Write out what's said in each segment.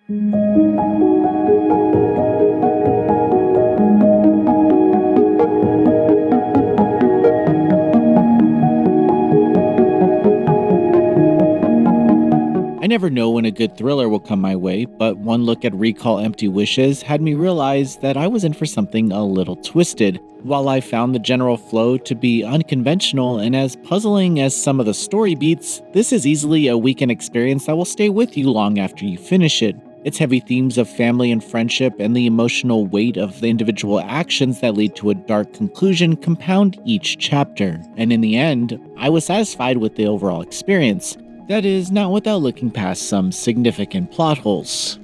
I never know when a good thriller will come my way, but one look at Recall Empty Wishes had me realize that I was in for something a little twisted. While I found the general flow to be unconventional and as puzzling as some of the story beats, this is easily a weekend experience that will stay with you long after you finish it. Its heavy themes of family and friendship and the emotional weight of the individual actions that lead to a dark conclusion compound each chapter, and in the end, I was satisfied with the overall experience. That is, not without looking past some significant plot holes.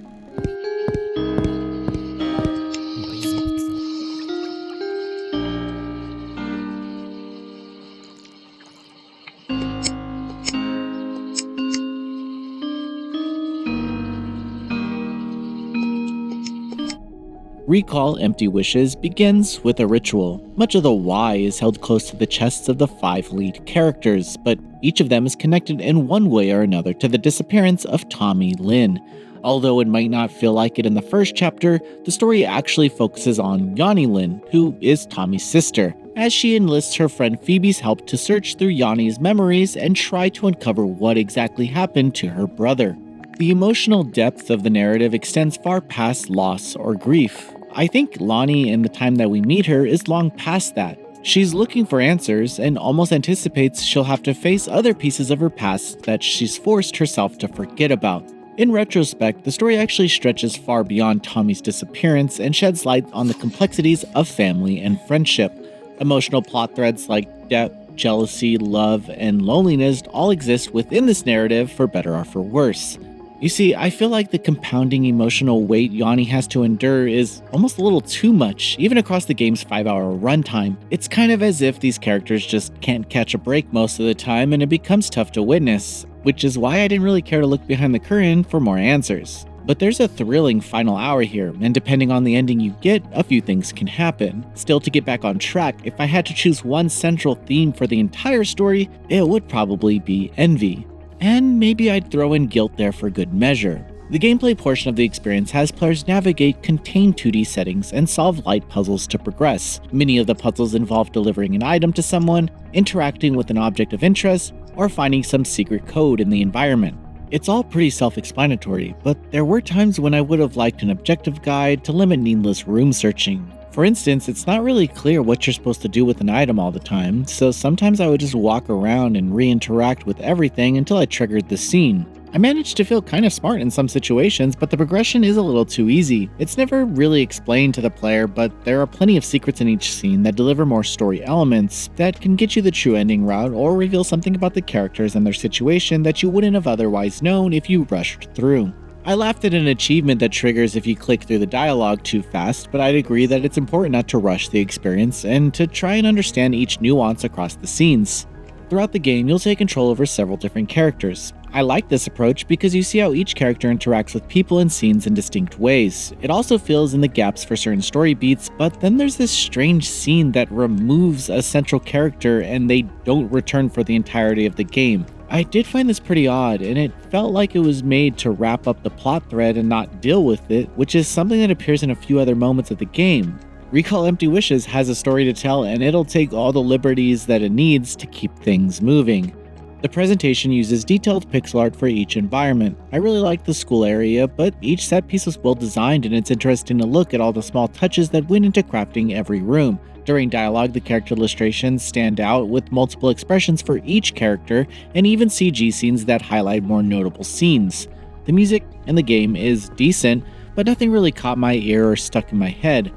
Recall Empty Wishes begins with a ritual. Much of the why is held close to the chests of the 5 lead characters, but each of them is connected in one way or another to the disappearance of Tommy Lynn. Although it might not feel like it in the first chapter, the story actually focuses on Yanni Lynn, who is Tommy's sister, as she enlists her friend Phoebe's help to search through Yanni's memories and try to uncover what exactly happened to her brother. The emotional depth of the narrative extends far past loss or grief. I think Lonnie, in the time that we meet her, is long past that. She's looking for answers and almost anticipates she'll have to face other pieces of her past that she's forced herself to forget about. In retrospect, the story actually stretches far beyond Tommy's disappearance and sheds light on the complexities of family and friendship. Emotional plot threads like debt, jealousy, love, and loneliness all exist within this narrative for better or for worse. You see, I feel like the compounding emotional weight Yanni has to endure is almost a little too much, even across the game's 5-hour runtime. It's kind of as if these characters just can't catch a break most of the time and it becomes tough to witness, which is why I didn't really care to look behind the curtain for more answers. But there's a thrilling final hour here, and depending on the ending you get, a few things can happen. Still, to get back on track, if I had to choose one central theme for the entire story, it would probably be envy. And maybe I'd throw in guilt there for good measure. The gameplay portion of the experience has players navigate contained 2D settings and solve light puzzles to progress. Many of the puzzles involve delivering an item to someone, interacting with an object of interest, or finding some secret code in the environment. It's all pretty self-explanatory, but there were times when I would have liked an objective guide to limit needless room searching. For instance, it's not really clear what you're supposed to do with an item all the time, so sometimes I would just walk around and re-interact with everything until I triggered the scene. I managed to feel kind of smart in some situations, but the progression is a little too easy. It's never really explained to the player, but there are plenty of secrets in each scene that deliver more story elements that can get you the true ending route or reveal something about the characters and their situation that you wouldn't have otherwise known if you rushed through. I laughed at an achievement that triggers if you click through the dialogue too fast, but I'd agree that it's important not to rush the experience and to try and understand each nuance across the scenes. Throughout the game, you'll take control over several different characters. I like this approach because you see how each character interacts with people and scenes in distinct ways. It also fills in the gaps for certain story beats, but then there's this strange scene that removes a central character and they don't return for the entirety of the game. I did find this pretty odd, and it felt like it was made to wrap up the plot thread and not deal with it, which is something that appears in a few other moments of the game. Recall Empty Wishes has a story to tell, and it'll take all the liberties that it needs to keep things moving. The presentation uses detailed pixel art for each environment. I really like the school area, but each set piece was well designed, and it's interesting to look at all the small touches that went into crafting every room. During dialogue, the character illustrations stand out with multiple expressions for each character, and even CG scenes that highlight more notable scenes. The music in the game is decent, but nothing really caught my ear or stuck in my head.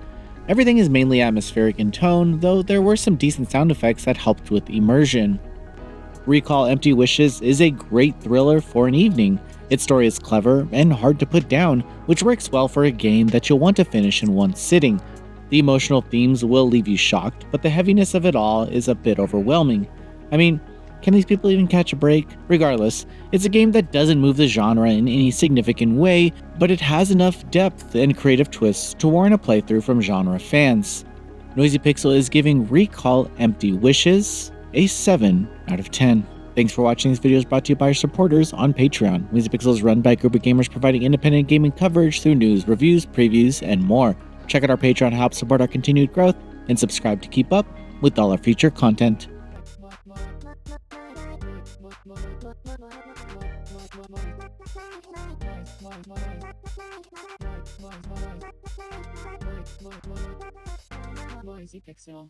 Everything is mainly atmospheric in tone, though there were some decent sound effects that helped with immersion. Recall Empty Wishes is a great thriller for an evening. Its story is clever and hard to put down, which works well for a game that you'll want to finish in one sitting. The emotional themes will leave you shocked, but the heaviness of it all is a bit overwhelming. I mean, can these people even catch a break? Regardless, it's a game that doesn't move the genre in any significant way, but it has enough depth and creative twists to warrant a playthrough from genre fans. Noisy Pixel is giving Recall Empty Wishes a 7 out of 10. Thanks for watching. This video is brought to you by our supporters on Patreon. Weezy Pixel is run by a group of gamers providing independent gaming coverage through news, reviews, previews, and more. Check out our Patreon to help support our continued growth, and subscribe to keep up with all our future content. Weezy Pixel.